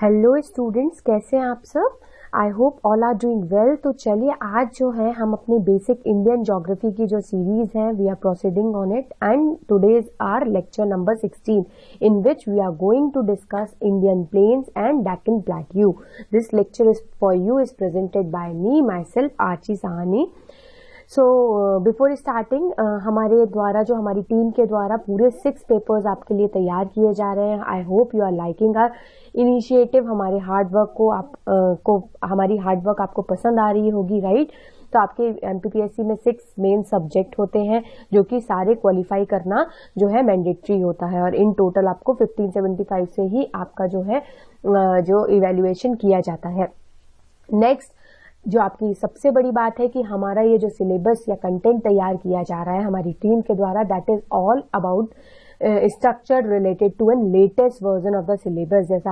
Hello students, कैसे हैं आप सब। I hope all are doing well. तो चलिए आज जो है हम अपनी बेसिक इंडियन ज्योग्राफी की जो सीरीज है we are proceeding on it and today is our lecture number 16 in which we are going to discuss Indian plains and Deccan plateau. This lecture is for you is presented by me myself Archi Sahni. So before starting हमारे द्वारा जो हमारी team के द्वारा पूरे 6 papers आपके लिए तैयार किए जा रहे हैं। I hope you are liking our initiative. हमारे हार्डवर्क को हमारी हार्डवर्क आपको पसंद आ रही होगी, राइट। तो आपके एमपीपीएससी में 6 मेन सब्जेक्ट होते हैं जो कि सारे क्वालिफाई करना जो है मैंडेटरी होता है और इन टोटल आपको 1575 से ही आपका जो है जो इवेल्युएशन किया जाता है। नेक्स्ट जो आपकी सबसे बड़ी बात है कि हमारा ये जो सिलेबस या कंटेंट तैयार किया जा रहा है हमारी टीम के द्वारा, that is all about structure related to an latest version of the syllabus. जैसा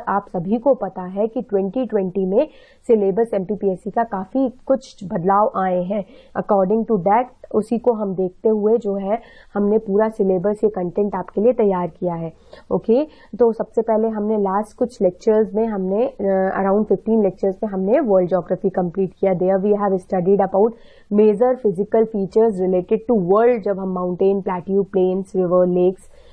आप सभी को पता है कि 2020 में सिलेबस एमपीपीएससी का काफी कुछ बदलाव आए हैं। अकॉर्डिंग टू दैट उसी को हम देखते हुए जो है हमने पूरा सिलेबस ये कंटेंट आपके लिए तैयार किया है। ओके, तो सबसे पहले हमने लास्ट कुछ लेक्चर्स में हमने अराउंड 15 लेक्चर्स में हमने वर्ल्ड ज्योग्राफी कंप्लीट किया। There we have studied about major physical features related to world. जब हम mountain, plateau, plains, river, lakes,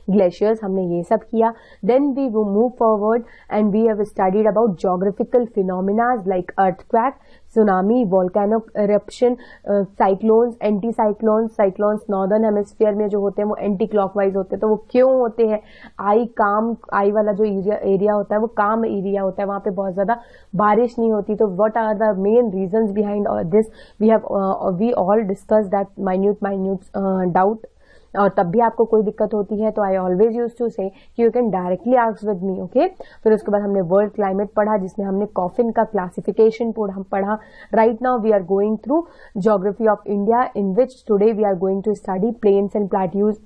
glaciers, हमने ये सब किया। देन वी वो move forward and we have studied about geographical phenomenas like earthquake, tsunami, volcano eruption, cyclones, anti cyclones. Cyclones northern hemisphere में जो होते हैं वो एंटी क्लॉकवाइज होते हैं, तो वो क्यों होते हैं। आई वाला जो एरिया होता है वो काम एरिया होता है, वहां पे बहुत ज्यादा बारिश नहीं होती। तो what are the main reasons behind this, we all discuss that minute doubt. और तब भी आपको कोई दिक्कत होती है तो आई ऑलवेज यूज टू से कि you can directly ask with me, okay. फिर उसके बाद हमने वर्ल्ड क्लाइमेट पढ़ा जिसमें हमने कॉफिन का क्लासिफिकेशन पढ़ा। Right now we are going through geography of India in which today we are going to study plains and plateaus.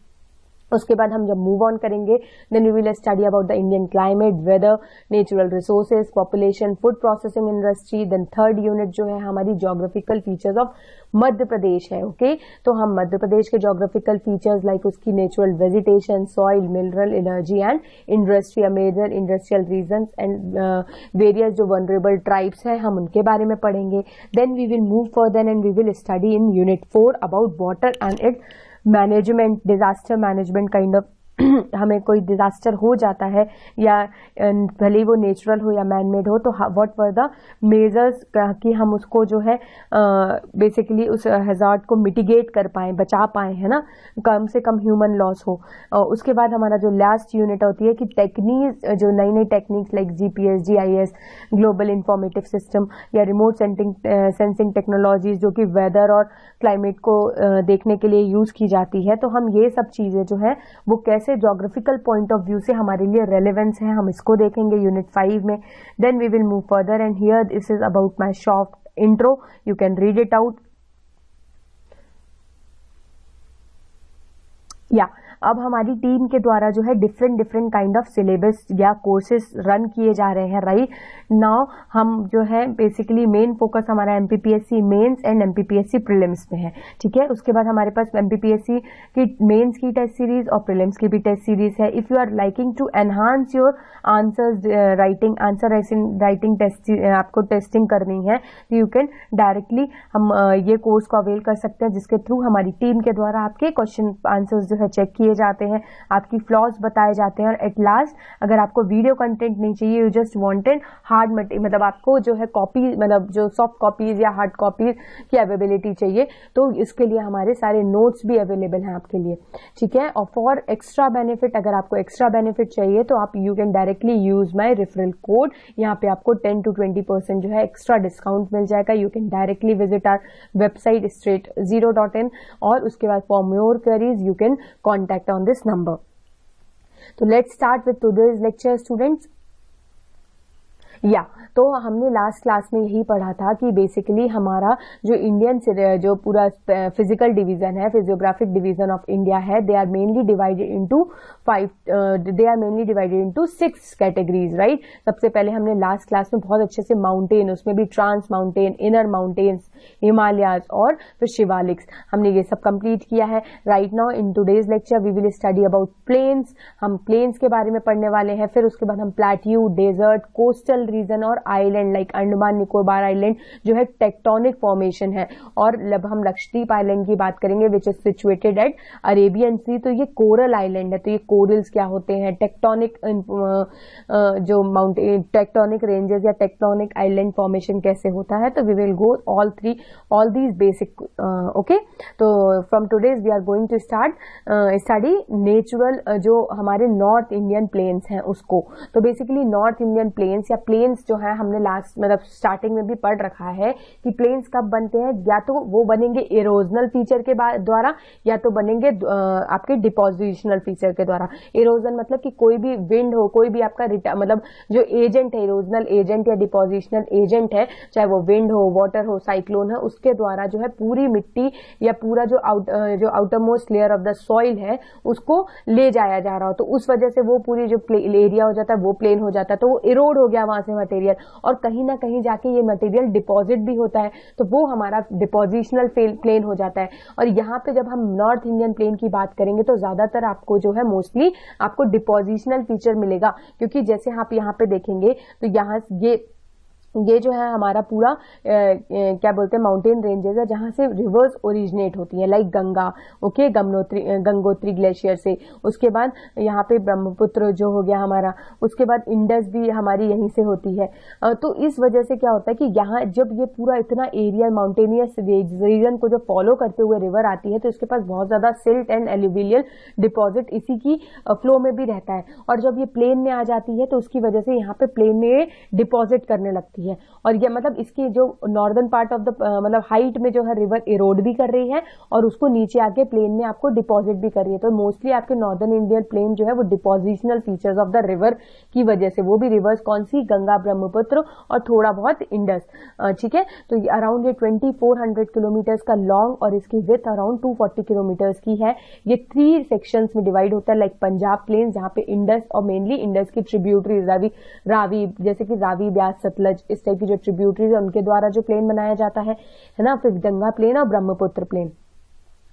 उसके बाद हम जब मूव ऑन करेंगे then we will study about the Indian climate, weather, natural resources, population, food processing industry. Then third unit जो है हमारी geographical features of Madhya Pradesh है, ओके। तो हम मध्य प्रदेश के ज्योग्राफिकल फीचर्स लाइक उसकी natural vegetation, soil, mineral, energy and industry, major industrial region and various जो vulnerable tribes है हम उनके बारे में पढ़ेंगे। Then we will move further and we will study in unit 4 about water and its management, disaster management kind of. हमें कोई disaster हो जाता है या भले ही वो नेचुरल हो या मैनमेड हो, तो व्हाट वर द मेजर्स कि हम उसको जो है बेसिकली उस हैजार्ड को मिटिगेट कर पाए, बचा पाए, है ना, कम से कम ह्यूमन लॉस हो। उसके बाद हमारा जो लास्ट यूनिट होती है कि टेक्निक, जो नई नई techniques like GPS, GIS, global informative system या रिमोट सेंसिंग टेक्नोलॉजीज जो कि वेदर और क्लाइमेट को देखने के लिए यूज की जाती है। तो हम ये सब चीजें जो है वो कैसे ज्योग्राफिकल पॉइंट ऑफ व्यू से हमारे लिए रेलेवेंस है हम इसको देखेंगे यूनिट 5 में। Then we will move further and here this is about my short intro, you can read it out. या अब हमारी टीम के द्वारा जो है डिफरेंट काइंड ऑफ सिलेबस या कोर्सेज रन किए जा रहे हैं। राइट नाउ हम जो है बेसिकली मेन फोकस हमारा MPPSC mains and MPPSC prelims में है, ठीक है। उसके बाद हमारे पास एमपीपीएससी की मेंस की टेस्ट सीरीज और प्रीलिम्स की भी टेस्ट सीरीज है। If you are liking to enhance your answers writing test, आपको टेस्टिंग करनी है तो यू कैन डायरेक्टली हम ये कोर्स को अवेल कर सकते हैं जिसके थ्रू हमारी टीम के द्वारा आपके क्वेश्चन आंसर्स जो है चेक किए जाते हैं, आपकी फ्लॉज बताए जाते हैं। और एट लास्ट अगर आपको वीडियो कंटेंट नहीं चाहिए, you just wanted hard material, मतलब आपको जो है कॉपी, मतलब जो सॉफ्ट कॉपीज या हार्ड कॉपीज की अवेलेबिलिटी चाहिए, तो इसके लिए हमारे सारे नोट्स भी अवेलेबल हैं आपके लिए, ठीक है। और फॉर एक्स्ट्रा बेनिफिट, अगर आपको एक्स्ट्रा बेनिफिट चाहिए तो आप you can directly use my referral code. यहाँ पे आपको 10 to 20% जो है एक्स्ट्रा डिस्काउंट मिल जाएगा। You can directly visit our website straight0.in और उसके बाद for more queries you can contact on this number. So let's start with today's lecture, students. या तो हमने लास्ट क्लास में यही पढ़ा था कि बेसिकली हमारा जो इंडियन जो पूरा फिजिकल डिवीजन है, फिजियोग्राफिक डिवीजन ऑफ इंडिया है, they are mainly divided into 6 categories, right. सबसे पहले हमने लास्ट क्लास में बहुत अच्छे से माउंटेन, उसमें भी trans mountain, inner mountains, Himalayas और फिर शिवालिक्स, हमने ये सब कंप्लीट किया है। Right now in today's lecture we will study about plains, हम प्लेन्स के बारे में पढ़ने वाले हैं। फिर उसके बाद हम प्लेट्यू, डेजर्ट, कोस्टल रीजन और island like Andaman Nicobar island जो है टेक्टोनिक फॉर्मेशन है। और जब हम लक्षद्वीप आइलैंड की बात करेंगे which is situated at Arabian sea, तो ये कोरल आइलैंड है। तो ये कोरल्स क्या होते हैं, टेक्टोनिक जो माउंटेन टेक्टोनिक रेंजेस या टेक्टोनिक आइलैंड फॉर्मेशन कैसे होता है। तो we will go all these basic, okay. तो from today's we are going to study natural जो हमारे नॉर्थ इंडियन प्लेन्स हैं उसको। तो बेसिकली नॉर्थ इंडियन प्लेन्स या प्लेन्स जो है हमने लास्ट मतलब स्टार्टिंग में भी पढ़ रखा है कि प्लेन्स कब बनते हैं, या तो वो बनेंगे इरोजनल फीचर के द्वारा या तो बनेंगे आपके डिपोजिशनल फीचर के द्वारा। इरोजन मतलब कि कोई भी विंड हो, कोई भी आपका मतलब जो एजेंट है, इरोजनल एजेंट या डिपोजिशनल एजेंट है, चाहे वो विंड हो, वाटर हो, साइक्लोन है, उसके द्वारा जो है पूरी मिट्टी या पूरा जो outer most layer of the soil है उसको ले जाया जा रहा हो, तो उस वजह से वो पूरी जो एरिया हो जाता है वो प्लेन हो जाता है, तो वो इरोड हो गया वहां से मटेरियल, और कहीं ना कहीं जाके ये मटेरियल डिपॉजिट भी होता है, तो वो हमारा डिपोजिशनल प्लेन हो जाता है। और यहाँ पे जब हम नॉर्थ इंडियन प्लेन की बात करेंगे तो ज्यादातर आपको जो है मोस्टली आपको डिपोजिशनल फीचर मिलेगा, क्योंकि जैसे आप यहाँ पे देखेंगे तो यहाँ ये जो है हमारा पूरा क्या बोलते हैं माउंटेन रेंजेस है जहां से रिवर्स ओरिजिनेट होती है, like Ganga, okay, Gangotri glacier से। उसके बाद यहाँ पे ब्रह्मपुत्र जो हो गया हमारा, उसके बाद इंडस भी हमारी यहीं से होती है। तो इस वजह से क्या होता है कि यहाँ जब ये पूरा इतना एरिया माउंटेनियस रीजन को जो फॉलो करते हुए रिवर आती है तो इसके पास बहुत ज्यादा सिल्ट एंड एल्यूवियल डिपॉजिट इसी की फ्लो में भी रहता है, और जब ये प्लेन में आ जाती है तो उसकी वजह से यहाँ पे प्लेन में डिपॉजिट करने लगती है। और ये मतलब इसकी जो नॉर्दर्न पार्ट ऑफ द मतलब हाइट में जो है रिवर इरोड भी कर रही है और उसको नीचे आके प्लेन में आपको डिपॉजिट भी कर रही है। तो मोस्टली आपके नॉर्दर्न इंडियन प्लेन जो है वो depositional features of the river की वजह से, वो भी रिवर्स कौन सी, गंगा, ब्रह्मपुत्र और थोड़ा बहुत इंडस, ठीक है। तो अराउंड ये 2400 किलोमीटर्स का लॉन्ग और इसकी विथ अराउंड 240 किलोमीटर्स की है। ये 3 सेक्शंस में डिवाइड होता है, लाइक पंजाब प्लेन जहां पे इंडस और मेनली इंडस की ट्रिब्यूटरीज रावी जैसे कि रावी, ब्यास, सतलज, इस टाइप की जो ट्रिब्यूटरीज है उनके द्वारा जो प्लेन बनाया जाता है ना, फिर गंगा प्लेन और ब्रह्मपुत्र प्लेन।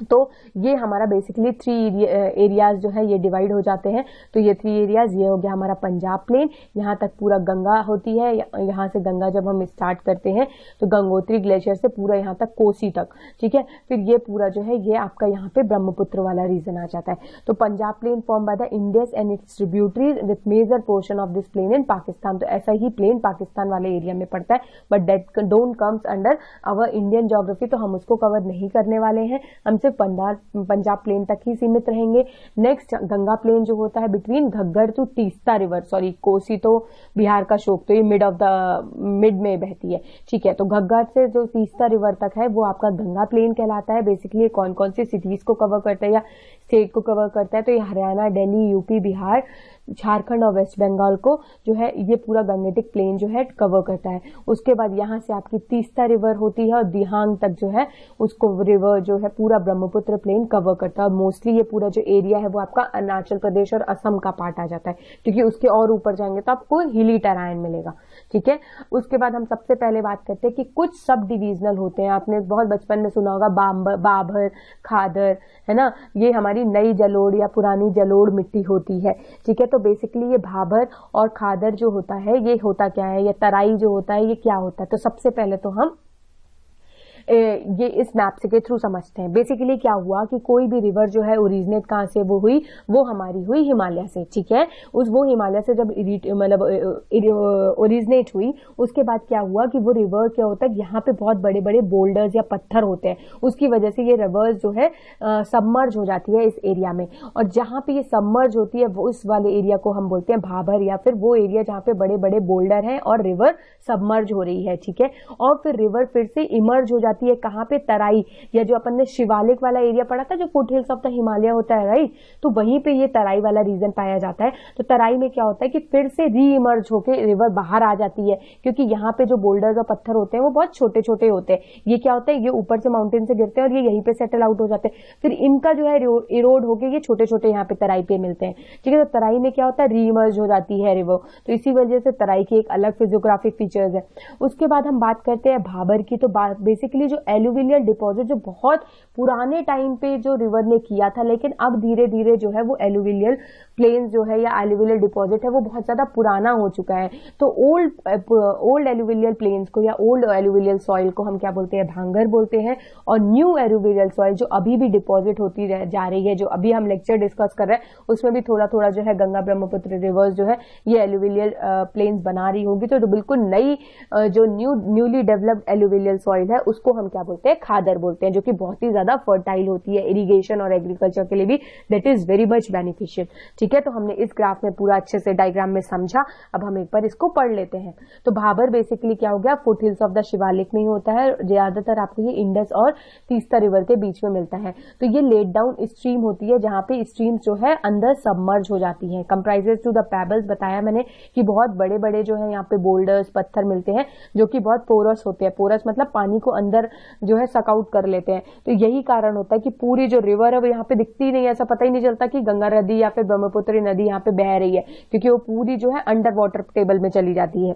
तो ये हमारा बेसिकली 3 एरियाज जो है ये डिवाइड हो जाते हैं। तो ये 3 एरियाज, ये हो गया हमारा पंजाब प्लेन, यहाँ तक पूरा गंगा होती है, यहाँ से गंगा जब हम स्टार्ट करते हैं तो गंगोत्री ग्लेशियर से पूरा यहाँ तक कोसी तक, ठीक है। फिर ये पूरा जो है ये आपका यहाँ पे ब्रह्मपुत्र वाला रीजन आ जाता है। तो Punjab plain form by the Indus and its tributaries with major portion of this plain in Pakistan. तो ऐसा ही प्लेन पाकिस्तान वाले एरिया में पड़ता है, but that don't comes under our Indian geography, तो हम उसको कवर नहीं करने वाले हैं, हम पंजाब प्लेन तक ही सीमित रहेंगे। नेक्स्ट गंगा प्लेन जो होता है between Ghaggar to Teesta river, sorry Kosi तो बिहार का शोक, तो ये मिड में बहती है, ठीक है। तो घग्गर से जो तीस्ता रिवर तक है वो आपका गंगा प्लेन कहलाता है। बेसिकली कौन कौन सी सिटीज को कवर करता है या स्टेट को कवर करता है, तो ये हरियाणा, दिल्ली, यूपी, बिहार, झारखंड और वेस्ट बंगाल को जो है ये पूरा गंगेटिक प्लेन जो है कवर करता है। उसके बाद यहाँ से आपकी तीस्ता रिवर होती है और दिहांग तक जो है उसको रिवर जो है पूरा ब्रह्मपुत्र प्लेन कवर करता है। और मोस्टली ये पूरा जो एरिया है वो आपका अरुणाचल प्रदेश और असम का पार्ट आ जाता है, क्योंकि उसके और ऊपर जाएंगे तो आपको हिली टेराइन मिलेगा, ठीक है। उसके बाद हम सबसे पहले बात करते हैं कि कुछ सब डिविजनल होते हैं, आपने बहुत बचपन में सुना होगा बाभर, खादर, है ना, ये हमारी नई जलोढ़ या पुरानी जलोढ़ मिट्टी होती है, ठीक है। तो बेसिकली ये भाबर और खादर जो होता है ये होता क्या है, ये तराई जो होता है ये क्या होता है। तो सबसे पहले तो हम ये इस मैप से के थ्रू समझते हैं। बेसिकली क्या हुआ कि कोई भी रिवर जो है ओरिजिनेट कहाँ से वो हुई, वो हमारी हुई हिमालय से, ठीक है। वो हिमालय से जब मतलब ओरिजिनेट हुई उसके बाद क्या हुआ कि वो रिवर क्या होता है, यहाँ पे बहुत बड़े बड़े बोल्डर्स या पत्थर होते हैं, उसकी वजह से ये रिवर्स जो है सबमर्ज हो जाती है इस एरिया में, और जहां पे ये सबमर्ज होती है वो उस वाले एरिया को हम बोलते हैं भाबर, या फिर वो एरिया जहाँ पे बड़े बड़े बोल्डर हैं और रिवर सबमर्ज हो रही है, ठीक है। और फिर रिवर फिर से इमर्ज हो जाती जाती है कहाँ पे, तराई, या जो अपन ने शिवालिक वाला एरिया पढ़ा था जो foot hills of the Himalaya होता है, राइट, तो वहीं पे ये तराई वाला रीजन पाया जाता है। तो तराई में क्या होता है कि फिर से री इमर्ज होके रिवर बाहर आ जाती है, क्योंकि यहाँ पे जो बोल्डर्स और पत्थर होते हैं वो बहुत छोटे छोटे होते हैं। ये क्या होता है, ये ऊपर से माउंटेन से गिरते हैं और ये यहीं पे सेटल आउट हो जाते हैं, फिर इनका जो है इरोड होके ये छोटे छोटे यहाँ पे तराई पे मिलते हैं, ठीक है। तो तराई में क्या होता है, री इमर्ज हो जाती है रिवर, तो इसी वजह से तराई की एक अलग फिजियोग्राफिक फीचर्स है। उसके बाद हम बात करते हैं भाबर की। तो बेसिकली जो एलुवियल डिपॉजिट जो बहुत पुराने टाइम पे जो रिवर ने किया था, लेकिन अब धीरे धीरे जो है वो एलुवियल प्लेन्स जो है या एलुवियल डिपॉजिट है वो बहुत ज्यादा पुराना हो चुका है। तो ओल्ड एलुवियल प्लेन्स को या ओल्ड एलुवियल सॉइल को हम क्या बोलते हैं, भांगर बोलते हैं। और न्यू एलुवियल सॉइल जो अभी भी डिपॉजिट होती जा रही है, जो अभी हम लेक्चर डिस्कस कर रहे हैं उसमें भी थोड़ा थोड़ा जो है गंगा ब्रह्मपुत्र रिवर्स जो है ये एलुवियल प्लेन्स बना रही होगी, तो बिल्कुल नई जो न्यूली डेवलप्ड एलुवियल सॉइल है उसको हम क्या बोलते हैं, खादर बोलते हैं, जो कि बहुत ही ज्यादा फर्टाइल होती है इरिगेशन और एग्रीकल्चर के लिए भी, that is very much beneficial, ठीक है। तो हमने इस ग्राफ में पूरा अच्छे से डायग्राम में समझा, अब हम एक बार इसको पढ़ लेते हैं। तो भाबर बेसिकली क्या हो गया, foot hills of the Shivalik में ही होता है, ज्यादातर आपको ये इंडस और तीस्ता रिवर के बीच में मिलता है। तो ये लेट डाउन स्ट्रीम होती है जहां पे स्ट्रीम्स जो है अंदर सबमर्ज हो जाती है। कंप्राइजेस टू द पेबल्स, बताया मैंने कि बहुत बड़े बड़े जो है यहाँ पे बोल्डर्स पत्थर मिलते हैं जो कि बहुत पोरस होते हैं, पोरस मतलब पानी को अंदर जो है सकआउट कर लेते हैं। तो यही कारण होता है कि पूरी जो रिवर है वो यहाँ पे दिखती नहीं है, ऐसा पता ही नहीं चलता कि गंगा नदी या फिर ब्रह्मपुत्र नदी यहाँ पे बह रही है, क्योंकि वो पूरी जो है अंडर वाटर टेबल में चली जाती है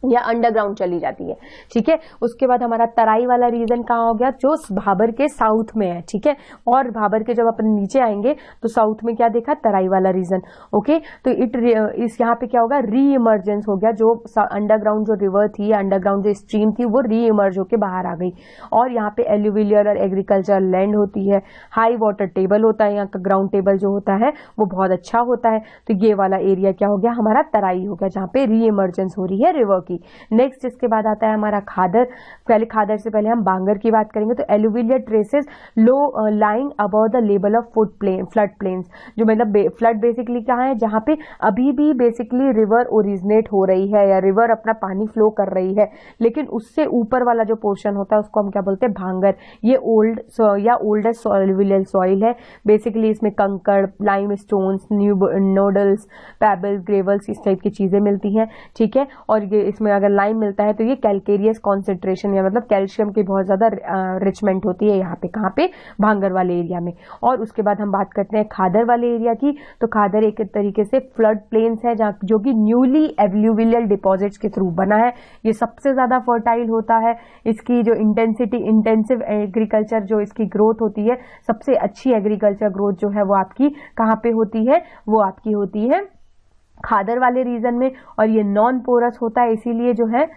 या अंडरग्राउंड चली जाती है, ठीक है। उसके बाद हमारा तराई वाला रीजन कहाँ हो गया, जो भाबर के साउथ में है, ठीक है। और भाबर के जब अपन नीचे आएंगे तो साउथ में क्या देखा, तराई वाला रीजन, ओके। तो इस यहाँ पे क्या होगा, री इमर्जेंस हो गया, जो अंडरग्राउंड जो रिवर थी, अंडरग्राउंड जो स्ट्रीम थी वो री इमर्ज होके बाहर आ गई। और यहाँ पे एल्यूविलियर और एग्रीकल्चर लैंड होती है, हाई वाटर टेबल होता है, यहाँ का ग्राउंड टेबल जो होता है वो बहुत अच्छा होता है। तो ये वाला एरिया क्या हो गया, हमारा तराई हो गया, जहाँ पे री इमर्जेंस हो रही है रिवर की। नेक्स्ट इसके बाद आता है हमारा खादर। पहले खादर से पहले हम बांगर की बात करेंगे। तो alluvial terraces low lying above the level of flood plains, जो मतलब फ्लड बेसिकली कहाँ है, जहाँ पे अभी भी बेसिकली रिवर ओरिजिनेट हो रही है या रिवर अपना पानी फ्लो कर रही है, लेकिन उससे ऊपर वाला जो पोर्शन होता है उसको हम क्या बोलते हैं, भांगर। ये ओल्ड या ओल्डेस्ट एलुवियल सॉइल है। बेसिकली इसमें kankar, lime stones, nodules, pebbles, gravels, इस टाइप की चीजें मिलती हैं, ठीक है। और ये इसमें अगर लाइम मिलता है तो ये कैल्केरियस कॉन्सेंट्रेशन या मतलब कैल्शियम की बहुत ज्यादा रिचमेंट होती है यहाँ पे, कहाँ पे, भांगर वाले एरिया में। और उसके बाद हम बात करते हैं खादर वाले एरिया की। तो खादर एक तरीके से फ्लड प्लेन्स है जो कि न्यूली एल्यूवियल डिपॉजिट्स के थ्रू बना है। ये सबसे ज्यादा फर्टाइल होता है, इसकी जो इंटेंसिव एग्रीकल्चर जो इसकी ग्रोथ होती है, सबसे अच्छी एग्रीकल्चर ग्रोथ जो है वो आपकी कहाँ पे होती है, वो आपकी होती है खादर वाले रीजन में। और ये नॉन पोरस होता है, इसीलिए जो है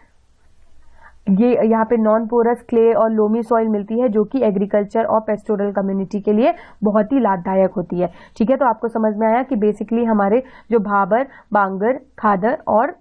ये यहाँ पे नॉन पोरस क्ले और लोमी सॉइल मिलती है, जो कि एग्रीकल्चर और पेस्टोरल कम्युनिटी के लिए बहुत ही लाभदायक होती है, ठीक है। तो आपको समझ में आया कि बेसिकली हमारे जो भाबर, बांगर, खादर और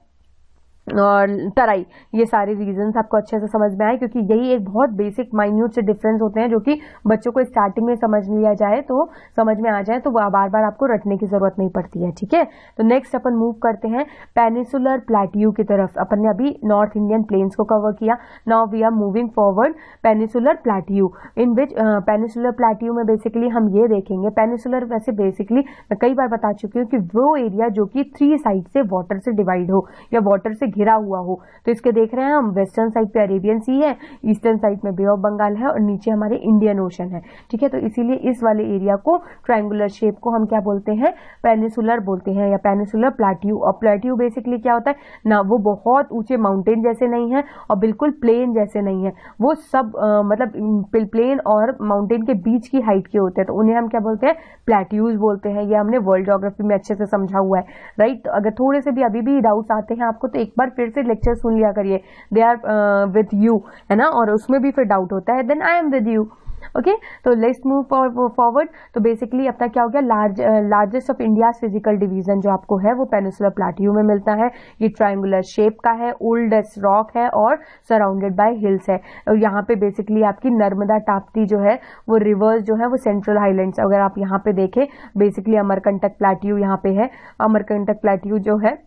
तराई, ये सारे रीजंस आपको अच्छे से समझ में आए, क्योंकि यही एक बहुत बेसिक माइन्यूट से डिफरेंस होते हैं जो कि बच्चों को स्टार्टिंग में समझ लिया जाए तो समझ में आ जाए, तो बार बार आपको रटने की जरूरत नहीं पड़ती है, ठीक है। तो नेक्स्ट अपन मूव करते हैं पेनिसुलर प्लेट्यू की तरफ। अपन ने अभी नॉर्थ इंडियन प्लेन्स को कवर किया, now we are moving forward peninsular plateau, in which peninsular plateau में बेसिकली हम ये देखेंगे, पेनिसुलर वैसे बेसिकली मैं कई बार बता चुकी हूँ कि वो एरिया जो कि 3 साइड से वाटर से डिवाइड हो या वाटर से घिरा हुआ हो। तो इसके देख रहे हैं हम, वेस्टर्न साइड पे अरेबियन सी है, ईस्टर्न साइड में बे ऑफ बंगाल है और नीचे हमारे इंडियन ओशन है, ठीक है। तो इसीलिए इस वाले एरिया को, ट्रायंगुलर शेप को हम क्या बोलते हैं, पेनिसुलर बोलते हैं या पेनिसुलर प्लेट्यू। और प्लेट्यू बेसिकली क्या होता है ना, वो बहुत ऊंचे माउंटेन जैसे नहीं है और बिल्कुल प्लेन जैसे नहीं है, वो सब मतलब प्लेन और माउंटेन के बीच की हाइट के होते हैं, तो उन्हें हम क्या बोलते हैं, प्लेट्यूज बोलते हैं। ये हमने वर्ल्ड ज्योग्राफी में अच्छे से समझा हुआ है, राइट। तो अगर थोड़े से भी अभी भी डाउट्स आते हैं आपको तो एक बार फिर से लेक्चर सुन लिया करिए, दे आर विद यू, है ना, और उसमें भी फिर डाउट होता है, then I am with you, okay. तो लेट्स मूव फॉरवर्ड। तो बेसिकली अपना क्या हो गया, largest of India physical division जो आपको है वो पेनिसुलर प्लेट्यू में मिलता है। ये ट्रायंगुलर शेप का है, ओल्डेस्ट रॉक है और सराउंडेड बाय हिल्स है। और यहाँ पे बेसिकली आपकी नर्मदा ताप्ती जो है वो रिवर्स जो है वो सेंट्रल हाईलैंड्स, अगर आप यहाँ पे देखें बेसिकली अमरकंटक प्लेट्यू यहाँ पे है, अमरकंटक प्लेट्यू जो है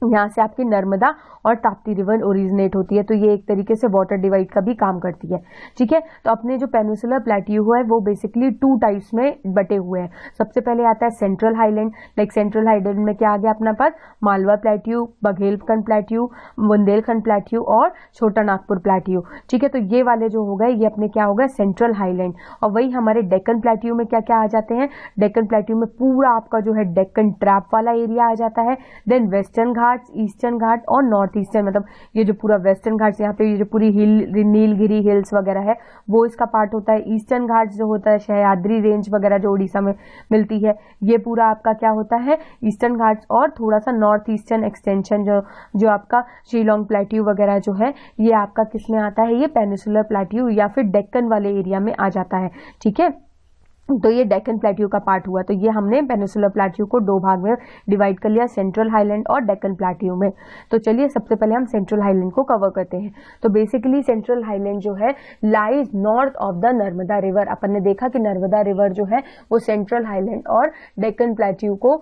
यहाँ से आपकी नर्मदा और ताप्ती रिवर ओरिजिनेट होती है। तो ये एक तरीके से वाटर डिवाइड का भी काम करती है। ठीक है, तो अपने जो पेनिसुलर प्लेट्यू है वो बेसिकली 2 टाइप्स में बटे हुए हैं। सबसे पहले आता है central highland. Like central highland में क्या आ गया अपना पास, Malwa plateau, Baghelkhand plateau, Bundelkhand plateau और छोटा नागपुर प्लेट्यू। ठीक है, तो ये वाले जो हो गए ये अपने क्या हो गए, सेंट्रल हाईलैंड। और वही हमारे डेक्कन प्लेट्यू में क्या क्या आ जाते हैं, डेक्कन प्लेट्यू में पूरा आपका जो है डेक्कन ट्रैप वाला एरिया आ जाता है। देन वेस्टर्न घाट, ईस्टर्न घाट और नॉर्थ ईस्टर्न, मतलब ये जो पूरा वेस्टर्न घाट यहाँ पे ये जो पूरी हिल नीलगिरी हिल्स वगैरह है वो इसका पार्ट होता है। ईस्टर्न घाट जो होता है सह्याद्री रेंज वगैरह जो उड़ीसा में मिलती है, ये पूरा आपका क्या होता है ईस्टर्न घाट। और थोड़ा सा नॉर्थ ईस्टर्न एक्सटेंशन जो आपका शिलोंग प्लेट्यू वगैरह जो है ये आपका किस में आता है, ये पेनिसुलर प्लेट्यू या फिर डेक्कन वाले एरिया में आ जाता है। ठीक है, तो ये डेक्कन प्लेट्यू का पार्ट हुआ। तो ये हमने पेनिसुलर प्लेट्यू को 2 भाग में डिवाइड कर लिया, सेंट्रल हाईलैंड और डेक्कन प्लेट्यू में। तो चलिए सबसे पहले हम सेंट्रल हाईलैंड को कवर करते हैं। तो बेसिकली सेंट्रल हाईलैंड जो है lies north of the Narmada river. अपन ने देखा कि नर्मदा रिवर जो है वो सेंट्रल हाईलैंड और डेक्कन प्लेट्यू को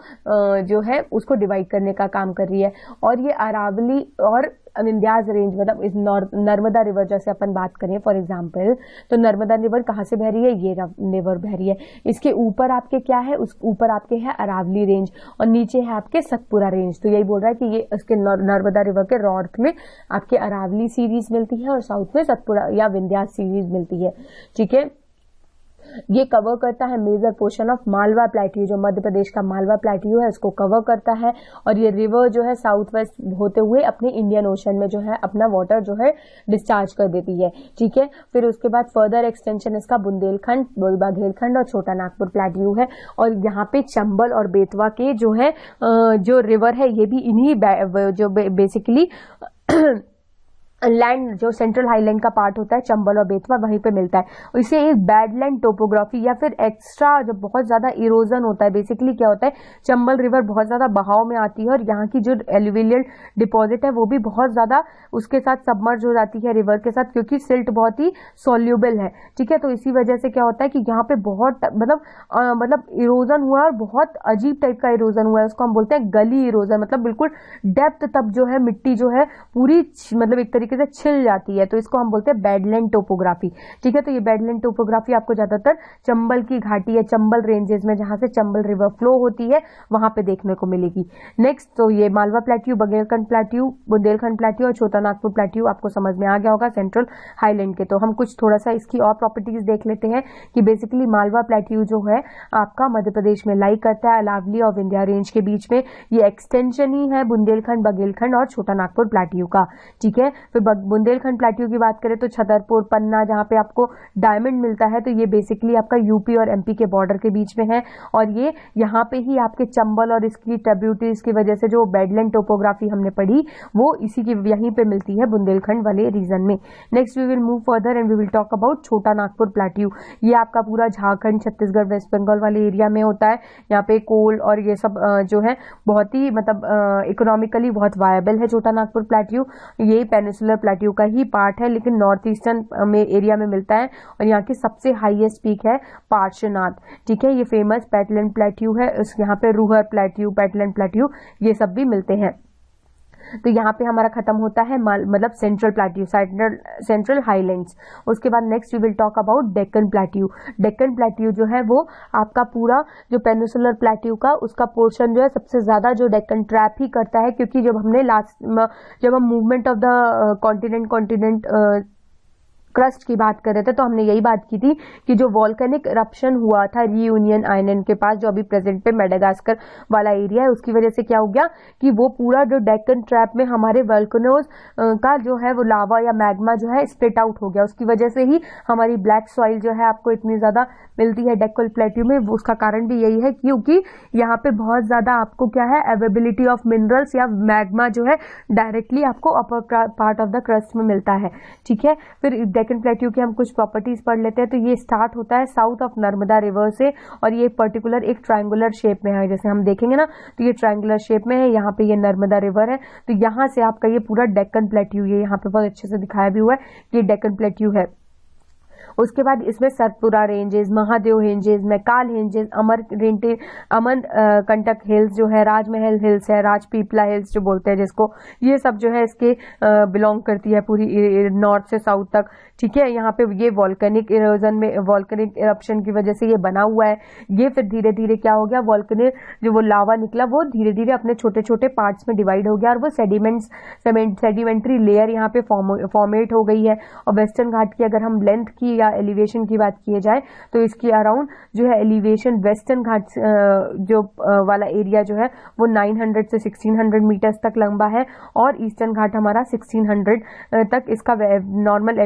जो है उसको डिवाइड करने का काम कर रही है। और ये अरावली और विंध्यास रेंज, मतलब इस नर्मदा रिवर जैसे अपन बात करें फॉर एग्जांपल, तो नर्मदा रिवर कहाँ से बह रही है, ये रिवर बह रही है। इसके ऊपर आपके क्या है, उस ऊपर आपके है अरावली रेंज और नीचे है आपके सतपुरा रेंज। तो यही बोल रहा है कि ये इसके नर्मदा रिवर के नॉर्थ में आपके अरावली सीरीज मिलती है और साउथ में सतपुरा या विंध्यास सीरीज मिलती है। ठीक है, ये कवर करता है major portion of Malwa plateau, जो मध्य प्रदेश का मालवा प्लेट्यू है इसको कवर करता है। और ये रिवर जो है साउथ वेस्ट होते हुए अपने इंडियन ओशन में जो है अपना वाटर जो है डिस्चार्ज कर देती है। ठीक है, फिर उसके बाद फर्दर एक्सटेंशन इसका बुंदेलखंड, बघेलखंड और छोटा नागपुर प्लेट्यू है। और यहाँ पे चंबल और बेतवा के जो है जो रिवर है ये भी इन्हीं जो बेसिकली लैंड जो सेंट्रल हाईलैंड का पार्ट होता है चंबल और बेतवा वहीं पे मिलता है। इसे एक बैडलैंड टोपोग्राफी या फिर एक्स्ट्रा जो बहुत ज्यादा इरोजन होता है, बेसिकली क्या होता है चंबल रिवर बहुत ज्यादा बहाव में आती है और यहाँ की जो एलुवियल डिपॉजिट है वो भी बहुत ज्यादा उसके साथ सबमर्ज हो जाती है रिवर के साथ, क्योंकि सिल्ट बहुत ही सोल्यूबल है। ठीक है, तो इसी वजह से क्या होता है कि यहाँ पे बहुत मतलब इरोजन हुआ है और बहुत अजीब टाइप का इरोजन हुआ है। उसको हम बोलते हैं गली इरोजन, मतलब बिल्कुल डेप्थ तब जो है मिट्टी जो है पूरी मतलब एक तरीके से छिल जाती है। तो इसको हम बोलते हैं बैडलैंड टोपोग्राफी। ठीक है, तो ये बैडलैंड टोपोग्राफी आपको ज्यादातर चंबल की घाटी या चंबल रेंजेस में जहां से चंबल रिवर फ्लो होती है वहां पे देखने को मिलेगी। नेक्स्ट, तो ये Malwa plateau, Baghelkhand plateau, Bundelkhand plateau और छोटा नागपुर प्लेट्यू आपको समझ में आ गया होगा सेंट्रल हाईलैंड के। तो हम कुछ थोड़ा सा इसकी और प्रॉपर्टीज देख लेते हैं कि बेसिकली मालवा प्लेट्यू जो है आपका मध्य प्रदेश में लाई करता है अरावली और विंध्या रेंज के बीच में। ये एक्सटेंशन ही है बुंदेलखंड, बघेलखंड और छोटा नागपुर प्लेट्यू का। ठीक है, फिर बुंदेलखंड प्लेट्यू की बात करें तो छतरपुर, पन्ना जहां पे आपको डायमंड मिलता है, तो ये बेसिकली आपका यूपी और एमपी के बॉर्डर के बीच में है। और ये यहाँ पे ही आपके चंबल और इसकी ट्रिब्यूटरीज की वजह से जो बैडलैंड टोपोग्राफी हमने पढ़ी वो इसी की यहीं पे मिलती है बुंदेलखंड वाले रीजन में। Next we will move further and we will talk about Chota Nagpur plateau. ये आपका पूरा झारखंड, छत्तीसगढ़, वेस्ट बंगाल वाले एरिया में होता है। यहाँ पे कोल और ये सब जो है बहुत ही मतलब इकोनॉमिकली बहुत वायबल है छोटा नागपुर प्लेट्यू। ये पेनिसुलर प्लेट्यू का ही पार्ट है लेकिन नॉर्थ ईस्टर्न में एरिया में मिलता है। और यहाँ की सबसे हाईएस्ट पीक है पार्श्वनाथ। ठीक है, ये फेमस पेटलैंड प्लेट्यू है। यहाँ पे रूहर प्लेट्यू, पेटलैंड प्लेट्यू ये सब भी मिलते हैं। तो यहाँ पे हमारा खत्म होता है मतलब सेंट्रल प्लेट्यू, सेंट्रल हाईलैंड्स। उसके बाद next we will talk about Deccan plateau. Deccan plateau जो है वो आपका पूरा जो पेनिसुलर प्लेट्यू का उसका पोर्शन जो है सबसे ज्यादा जो डेक्कन ट्रैप ही करता है, क्योंकि जब हम movement of the continent crust की बात कर रहे थे तो हमने यही बात की थी कि जो वॉल्केनिक इरप्शन हुआ था रियूनियन आइलैंड के पास जो अभी प्रेजेंट पे मेडागास्कर वाला एरिया है, उसकी वजह से क्या हो गया कि वो पूरा जो डेक्कन ट्रैप में हमारे वोल्केनोज का जो है वो लावा या मैग्मा जो है स्प्लिट आउट हो गया। उसकी वजह से ही हमारी ब्लैक सॉइल जो है आपको इतनी ज्यादा मिलती है डेक्कन प्लेट्यू में। उसका कारण भी यही है क्योंकि यहाँ पे बहुत ज्यादा आपको क्या है अवेबिलिटी ऑफ मिनरल्स या मैग्मा जो है डायरेक्टली आपको upper part of the crust में मिलता है। ठीक है, फिर डेक्कन प्लेट्यू की हम कुछ प्रॉपर्टीज पढ़ लेते हैं। तो ये स्टार्ट होता है साउथ ऑफ नर्मदा रिवर से और ये पर्टिकुलर एक ट्रायंगुलर शेप में है। जैसे हम देखेंगे ना तो ये ट्रायंगुलर शेप में है, यहाँ पे ये नर्मदा रिवर है। तो यहाँ से आपका ये पूरा डेक्कन प्लेट्यू, ये यहाँ पे बहुत अच्छे से दिखाया भी हुआ है कि डेक्कन प्लेट्यू है। उसके बाद इसमें Satpura ranges, Mahadev ranges, Maikal ranges, Amarkantak hills जो है, राजमहल हिल्स है, राजपीपला हिल्स जो बोलते हैं जिसको, ये सब जो है इसके बिलोंग करती है पूरी नॉर्थ से साउथ तक। ठीक है, यहाँ पे ये वॉल्केनिक इरोजन में, वॉल्केनिक इरप्शन की वजह से ये बना हुआ है। ये फिर धीरे धीरे क्या हो गया, वॉल्केनिक जो वो लावा निकला वो धीरे धीरे अपने छोटे छोटे पार्ट्स में डिवाइड हो गया और वो सेडिमेंट्री लेयर यहाँ पे फॉर्मेट हो गई है। और वेस्टर्न घाट की अगर हम लेंथ की या एलिवेशन की बात किए जाए तो इसकी अराउंड जो है एलिवेशन वेस्टर्न घाट जो वाला एरिया जो है वो 900 से 1600 मीटर्स तक लंबा है और ईस्टर्न घाट हमारा 1600 तक इसका नॉर्मल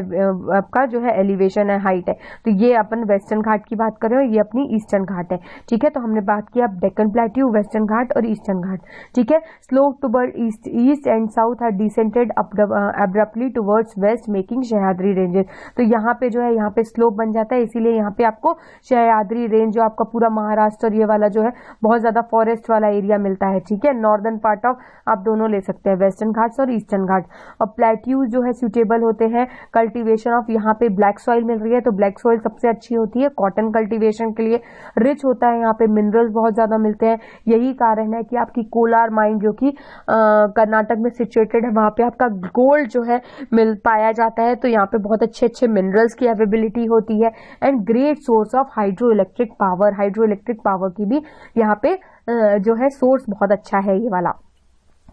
आपका जो है एलिवेशन है, हाइट है। तो ये अपन वेस्टर्न घाट की बात कर रहे हो, ये अपनी ईस्टर्न घाट है। ठीक है, तो हमने बात किया डेक्कन प्लेट्यू, वेस्टर्न घाट और ईस्टर्न घाट। ठीक है, slope toward east and south are descended abruptly towards west making Sahyadri ranges. तो यहाँ पे जो है यहाँ पे स्लोप बन जाता है, इसीलिए यहाँ पे आपको सह्याद्री रेंज जो आपका पूरा महाराष्ट्र और ये वाला जो है बहुत ज्यादा फॉरेस्ट वाला एरिया मिलता है। ठीक है, नॉर्दर्न पार्ट ऑफ आप दोनों ले सकते हैं, वेस्टर्न घाट्स और ईस्टर्न घाट। और प्लेट्यू जो है सुटेबल होते हैं कल्टीवेशन ऑफ, यहाँ पे ब्लैक सॉइल मिल रही है तो ब्लैक सॉइल सबसे अच्छी होती है कॉटन कल्टीवेशन के लिए। रिच होता है, यहाँ पे मिनरल्स बहुत ज्यादा मिलते हैं। यही कारण है कि आपकी कोलार माइन जो कि कर्नाटक में सिचुएटेड है, वहां पे आपका गोल्ड जो है मिल पाया जाता है। तो यहाँ पे बहुत अच्छे अच्छे मिनरल्स की अवेलेबिलिटी होती है and great source of hydro electric power की भी यहाँ पे जो है सोर्स बहुत अच्छा है ये वाला।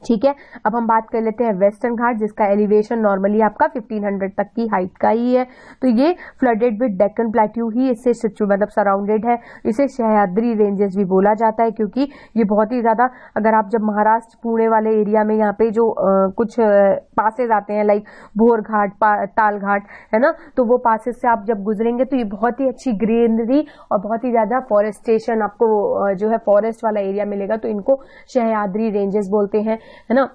ठीक है, अब हम बात कर लेते हैं वेस्टर्न घाट जिसका एलिवेशन नॉर्मली आपका 1500 तक की हाइट का ही है। तो ये फ्लडेड विद डेक्कन प्लेट्यू ही इससे मतलब सराउंडेड है। इसे सह्याद्री रेंजेस भी बोला जाता है क्योंकि ये बहुत ही ज्यादा, अगर आप जब महाराष्ट्र पुणे वाले एरिया में यहाँ पे जो कुछ पासेज आते हैं लाइक भोर घाट, ताल घाट है ना, तो वो पासेज से आप जब गुजरेंगे तो ये बहुत ही अच्छी ग्रीनरी और बहुत ही ज्यादा फॉरेस्टेशन आपको जो है फॉरेस्ट वाला एरिया मिलेगा। तो इनको सह्याद्री रेंजेस बोलते हैं, है ना।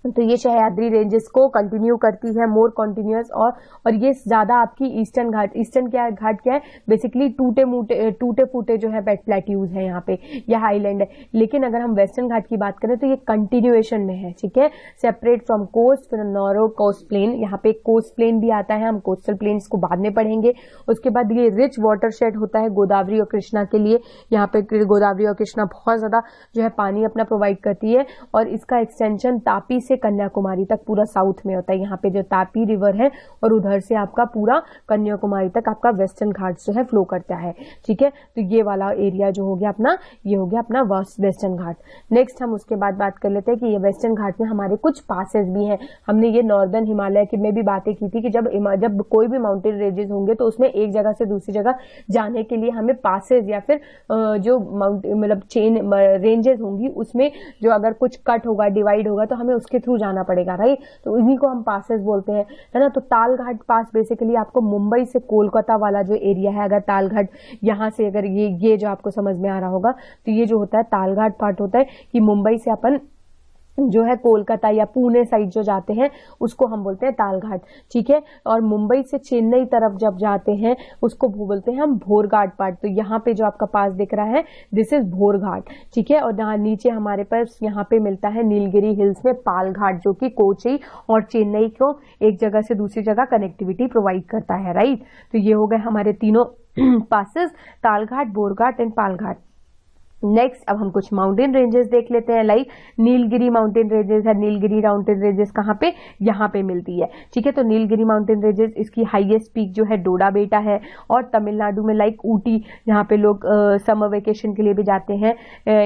तो ये सह्याद्री रेंजेस को कंटिन्यू करती है, मोर कंटिन्यूअस। और ये ज्यादा आपकी ईस्टर्न घाट क्या है, बेसिकली टूटे फूटे जो है प्लेट्यूज है यहाँ पे, यह हाईलैंड है। लेकिन अगर हम वेस्टर्न घाट की बात करें तो ये कंटिन्यूएशन में है। ठीक है, सेपरेट फ्रॉम कोस्ट, फिर नॉरो कोस्ट प्लेन, यहाँ पे कोस्ट प्लेन भी आता है, हम कोस्टल प्लेन्स को बाद में पढ़ेंगे। उसके बाद ये रिच वाटरशेड होता है गोदावरी और कृष्णा के लिए। यहाँ पे गोदावरी और कृष्णा बहुत ज्यादा जो है पानी अपना प्रोवाइड करती है और इसका एक्सटेंशन तापी से कन्याकुमारी तक पूरा साउथ में होता है। यहाँ पे जो तापी रिवर है और उधर से आपका पूरा कन्याकुमारी तक आपका वेस्टर्न घाट जो है फ्लो करता है। ठीक है, तो ये वाला एरिया जो हो गया अपना, ये हो गया अपना वेस्टर्न घाट। नेक्स्ट हम उसके बाद बात कर लेते हैं कि ये वेस्टर्न घाट में हमारे कुछ पासेस भी हैं। हमने ये नॉर्दर्न हिमालय की में भी बातें की थी कि जब कोई भी माउंटेन रेंजेस होंगे तो उसमें एक जगह से दूसरी जगह जाने के लिए हमें पासेस या फिर जो मतलब चेन रेंजेस होंगी उसमें जो अगर कुछ कट होगा, डिवाइड होगा तो हमें उसके थ्रू जाना पड़ेगा, राइट। तो इन्हीं को हम पासेस बोलते हैं, है ना। तो तालघाट पास बेसिकली आपको मुंबई से कोलकाता वाला जो एरिया है, अगर तालघाट यहाँ से अगर ये जो आपको समझ में आ रहा होगा तो ये जो होता है तालघाट पार्ट होता है कि मुंबई से अपन जो है कोलकाता या पुणे साइड जो जाते हैं उसको हम बोलते हैं तालघाट। ठीक है, और मुंबई से चेन्नई तरफ जब जाते हैं उसको बोलते हैं हम भोरघाट पार्ट। तो यहाँ पे जो आपका पास दिख रहा है दिस इज भोरघाट। ठीक है, और यहाँ नीचे हमारे पास यहाँ पे मिलता है नीलगिरी हिल्स में पालघाट जो कि कोची और चेन्नई को एक जगह से दूसरी जगह कनेक्टिविटी प्रोवाइड करता है, राइट। तो ये हो गए हमारे तीनों passes, Thalghat, Bhorghat and Palghat. Next अब हम कुछ माउंटेन रेंजेस देख लेते हैं, लाइक नीलगिरी माउंटेन रेंजेस है। नीलगिरी माउंटेन रेंजेस कहाँ पे, यहाँ पे मिलती है। ठीक है, तो नीलगिरी माउंटेन रेंजेस इसकी हाईएस्ट पीक जो है डोडा बेटा है और तमिलनाडु में लाइक ऊटी, यहाँ पे लोग समर वेकेशन के लिए भी जाते हैं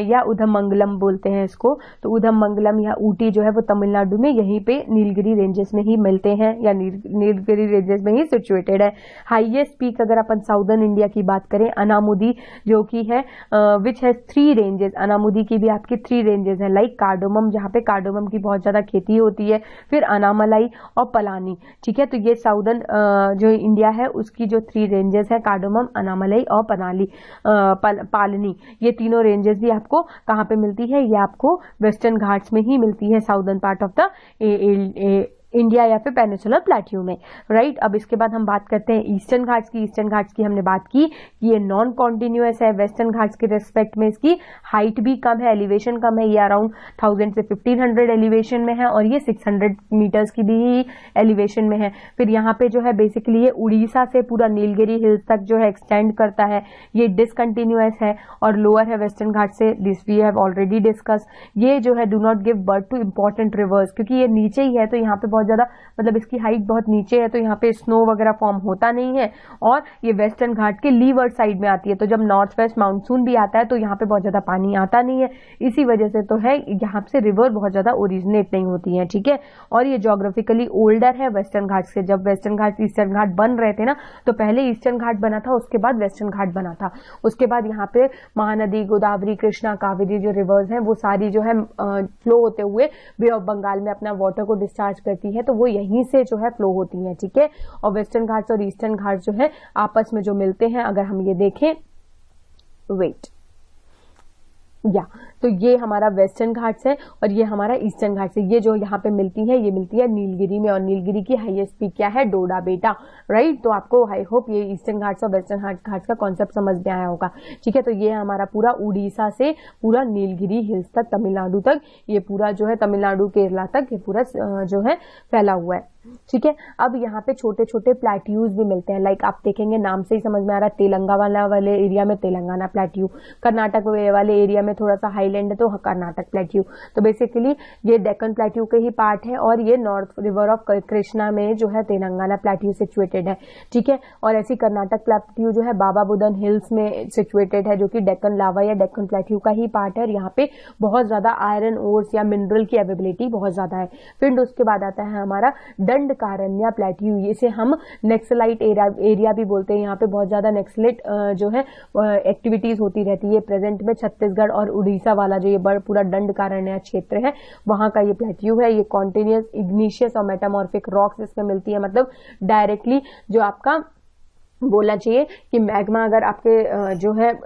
या उधममंगलम बोलते हैं इसको। तो उधममंगलम या ऊटी जो है वो तमिलनाडु में यहीं पे नीलगिरी रेंजेस में ही मिलते हैं या नीलगिरी रेंजेस में ही सिचुएटेड है। हाईएस्ट पीक अगर अपन साउदर्न इंडिया की बात करें, अनामुदी जो की है विच है 3 रेंजेस, अनामुदी की भी आपकी 3 रेंजेस है, लाइक कार्डोमम जहाँ पे कार्डोमम की बहुत ज्यादा खेती होती है, फिर अनामलाई और पलानी। ठीक है, तो ये साउदर्न जो इंडिया है उसकी जो 3 रेंजेस है, कार्डोमम, अनामलाई और पालनी, ये तीनों रेंजेस भी आपको कहाँ पे मिलती है, ये आपको वेस्टर्न घाट्स में ही मिलती है, southern part of the India या फिर पेनिसुलर प्लेट्यू में, राइट। अब इसके बाद हम बात करते हैं ईस्टर्न घाट्स की। ईस्टर्न घाट्स की हमने बात की कि ये नॉन कॉन्टिन्यूअस है। वेस्टर्न घाट्स के रेस्पेक्ट में इसकी हाइट भी कम है, एलिवेशन कम है। ये अराउंड 1000 से 1500 एलिवेशन में है और ये 600 मीटर्स की भी एलिवेशन में है। फिर यहाँ पे जो है बेसिकली ये उड़ीसा से पूरा नीलगिरी हिल्स तक जो है एक्सटेंड करता है। ये डिसकंटिन्यूअस है और लोअर है वेस्टर्न घाट से, this we have already discuss. ये जो है do not give birth to important rivers, क्योंकि ये नीचे ही है तो यहाँ पे बहुत ज्यादा, मतलब इसकी हाइट बहुत नीचे है तो यहाँ पे स्नो वगैरह फॉर्म होता नहीं है। और ये वेस्टर्न घाट के लीवर्ड साइड में आती है, तो जब नॉर्थ वेस्ट मानसून भी आता है तो यहाँ पे बहुत ज्यादा पानी आता नहीं है। इसी वजह से तो है यहाँ से रिवर बहुत ज्यादा ओरिजिनेट नहीं होती है, ठीक है। और ये जोग्राफिकली ओल्डर है वेस्टर्न घाट से। जब वेस्टर्न घाट ईस्टर्न घाट बन रहे थे ना, तो पहले ईस्टर्न घाट बना था, उसके बाद वेस्टर्न घाट बना था। उसके बाद यहाँ पे महानदी, गोदावरी, कृष्णा, कावेरी जो रिवर्स हैं वो सारी जो है फ्लो होते हुए बे ऑफ बंगाल में अपना वाटर को डिस्चार्ज करती है, तो वो यहीं से जो है फ्लो होती है, ठीक है। और वेस्टर्न घाट्स और ईस्टर्न घाट्स जो है आपस में जो मिलते हैं, अगर हम ये देखें, वेट या तो ये हमारा वेस्टर्न घाट्स है और ये हमारा ईस्टर्न घाट्स है। ये जो यहाँ पे मिलती है, ये मिलती है नीलगिरी में, और नीलगिरी की हाईएस्ट पीक क्या है, डोडा बेटा, राइट। तो आपको आई होप ये ईस्टर्न घाट्स और वेस्टर्न घाट्स का कॉन्सेप्ट समझ में आया होगा, ठीक है। तो ये हमारा पूरा उड़ीसा से पूरा नीलगिरी हिल्स तक, तमिलनाडु तक, ये पूरा जो है तमिलनाडु केरला तक ये पूरा जो है फैला हुआ है, ठीक है। अब यहाँ पे छोटे छोटे प्लेट्यूज भी मिलते हैं, लाइक आप देखेंगे नाम से ही समझ में आ रहा है, तेलंगाना वाले एरिया में तेलंगाना प्लेट्यू, कर्नाटक वाले एरिया में थोड़ा सा हाईलैंड है तो कर्नाटक प्लेट्यू। तो बेसिकली ये डेक्कन प्लेट्यू के ही पार्ट है और ये नॉर्थ रिवर ऑफ कृष्णा में जो है तेलंगाना प्लेट्यू सिचुएटेड है, ठीक है। और ऐसी कर्नाटक प्लेट्यू जो है बाबा बुदन हिल्स में सिचुएटेड है, जो कि डेक्कन लावा या डेक्कन प्लेट्यू का ही पार्ट है। और यहाँ पे बहुत ज्यादा आयरन ओर्स या मिनरल की अवेलेबिलिटी बहुत ज्यादा है। फिर उसके बाद आता है हमारा दंडकारण्य प्लेट्यू, इसे हम नेक्सलाइट एरिया भी बोलते हैं। यहाँ पे बहुत ज्यादा नेक्सलाइट जो है एक्टिविटीज होती रहती है। प्रेजेंट में छत्तीसगढ़ और उड़ीसा वाला जो ये पूरा दंडकारण्य क्षेत्र है, वहां का ये प्लेट्यू है। ये कॉन्टिन्यूअस इग्निशियस और मेटामॉर्फिक रॉक्स इसमें मिलती है, मतलब डायरेक्टली जो आपका बोलना चाहिए कि मैग्मा अगर आपके जो है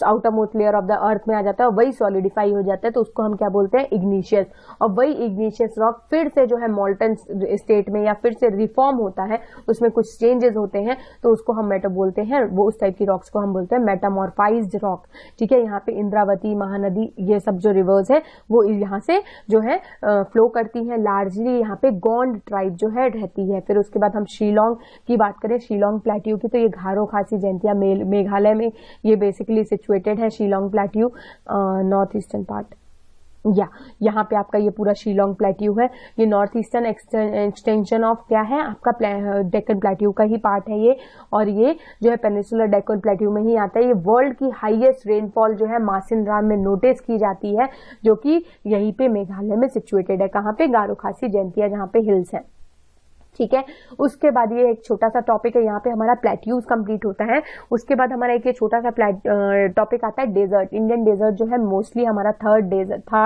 outer most layer of the earth में आ जाता है और वही सॉलिडिफाई हो जाता है, तो उसको हम क्या बोलते हैं, इग्निशियस। और वही इग्निशियस रॉक फिर से जो है मॉल्टन स्टेट में या फिर से रिफॉर्म होता है, उसमें कुछ चेंजेस होते हैं, तो उसको हम मेटा बोलते हैं, वो उस टाइप की रॉक्स को हम बोलते हैं मेटामॉर्फाइज्ड रॉक, ठीक है। यहाँ पे इंद्रावती, महानदी, ये सब जो रिवर्स है वो यहाँ से जो है फ्लो करती है। लार्जली यहाँ पे गोंड ट्राइब जो है रहती है। फिर उसके बाद हम शिलोंग की बात करें, शिलोंग प्लेट्यू की, तो ये घारो खासी जयंतिया मेघालय में ये बेसिकली सिचुएटेड है, Shillong plateau, north eastern part. या यहाँ पे आपका ये पूरा शिलोंग प्लेट्यू है। ये नॉर्थ ईस्टर्न एक्सटेंशन ऑफ क्या है, आपका डेक्कन प्लेट्यू का ही पार्ट है ये। और ये जो है पेनिसुलर डेक्कन प्लेट्यू में ही आता है। ये वर्ल्ड की हाईएस्ट रेनफॉल जो है मासिनराम में नोटिस की जाती है, जो कि यहीं पे मेघालय में सिचुएटेड है। कहाँ पे, गारो खासी जयंतिया जहाँ पे हिल्स है, ठीक है। उसके बाद ये एक छोटा सा टॉपिक है, यहाँ पे हमारा प्लेट्यूज कंप्लीट होता है। उसके बाद हमारा एक ये छोटा सा टॉपिक आता है डेजर्ट। इंडियन डेजर्ट जो है मोस्टली हमारा थार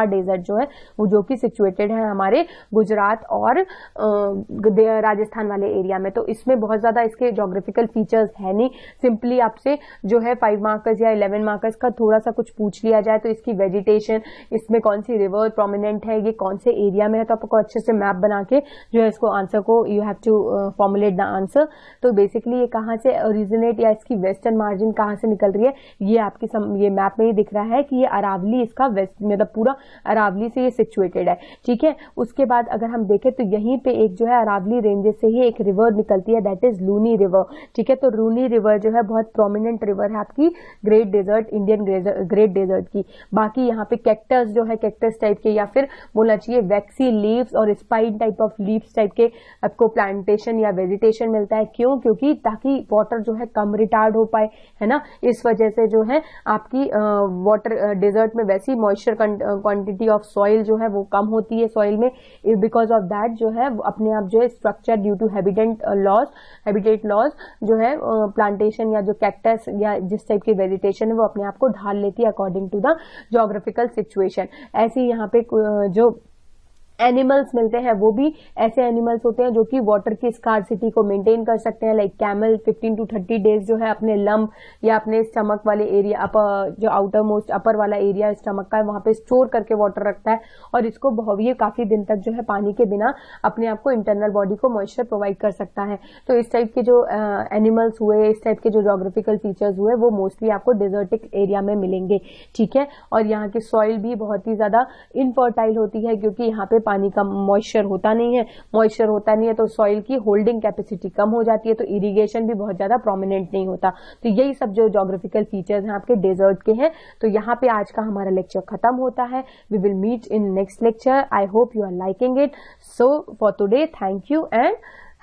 डेजर्ट जो है वो जो कि सिचुएटेड है हमारे गुजरात और राजस्थान वाले एरिया में। तो इसमें बहुत ज्यादा इसके जोग्राफिकल फीचर्स है नहीं। सिंपली आपसे जो है 5 मार्कर्स या 11 मार्कर्स का थोड़ा सा कुछ पूछ लिया जाए तो इसकी वेजिटेशन, इसमें कौन सी रिवर प्रोमिनेंट है, ये कौन से एरिया में है, तो आपको अच्छे से मैप बना के जो है इसको आंसर को you have to formulate the answer. तो बेसिकली ये कहाँ से ओरिजिनेट या इसकी वेस्टर्न मार्जिन कहाँ से निकल रही है, ये आपकी ये मैप में ही दिख रहा है कि ये अरावली इसका वेस्ट, मतलब पूरा अरावली से ये सिचुएटेड है, ठीक है। उसके बाद अगर हम देखें तो यहीं पे एक जो है अरावली रेंजेस से ही एक रिवर निकलती है, दैट इज लूनी रिवर, ठीक है। तो लूनी रिवर जो है बहुत प्रोमिनेंट रिवर है आपकी great desert, Indian great desert की। बाकी यहाँ पे कैक्टस जो है, कैक्टस टाइप के या फिर बोलना चाहिए वैक्सी लीव्स और spine type of leaves type के आपको प्लांटेशन या वेजिटेशन मिलता है। क्यों, क्योंकि ताकि वाटर जो है कम रिटार्ड हो पाए, है ना। इस वजह से जो है आपकी वाटर डेजर्ट में वैसी मॉइस्चर क्वांटिटी ऑफ सॉइल जो है वो कम होती है सॉइल में। बिकॉज ऑफ दैट जो है अपने आप जो है structure due to habitat loss जो है प्लांटेशन या जो कैक्टस या जिस टाइप की वेजिटेशन है वो अपने आप को ढाल लेती है according to the geographical situation. ऐसी यहाँ पे जो एनिमल्स मिलते हैं, वो भी ऐसे एनिमल्स होते हैं जो कि वाटर की स्कार्सिटी को मेंटेन कर सकते हैं। लाइक कैमल 15 to 30 डेज जो है अपने लंप या अपने स्टमक वाले एरिया, अपर जो आउटर मोस्ट अपर वाला एरिया स्टमक का है वहां पे स्टोर करके वाटर रखता है और इसको ये काफी दिन तक जो है पानी के बिना अपने आप को इंटरनल बॉडी को मॉइस्चर प्रोवाइड कर सकता है। तो इस टाइप के जो एनिमल्स हुए, इस टाइप के जो ज्योग्राफिकल फीचर्स हुए, वो मोस्टली आपको डेजर्टिक एरिया में मिलेंगे। ठीक है, और यहाँ की सॉइल भी बहुत ही ज्यादा इनफर्टाइल होती है क्योंकि यहाँ पे पानी का मॉइस्चर होता नहीं है, तो सॉइल की होल्डिंग कैपेसिटी कम हो जाती है, तो इरिगेशन भी बहुत ज्यादा प्रोमिनेंट नहीं होता। तो यही सब जो ज्योग्राफिकल फीचर्स हैं आपके डेजर्ट के हैं। तो यहाँ पे आज का हमारा लेक्चर खत्म होता है। We will meet in next lecture. I hope you are liking it. So for today, thank you and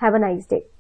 have a nice day.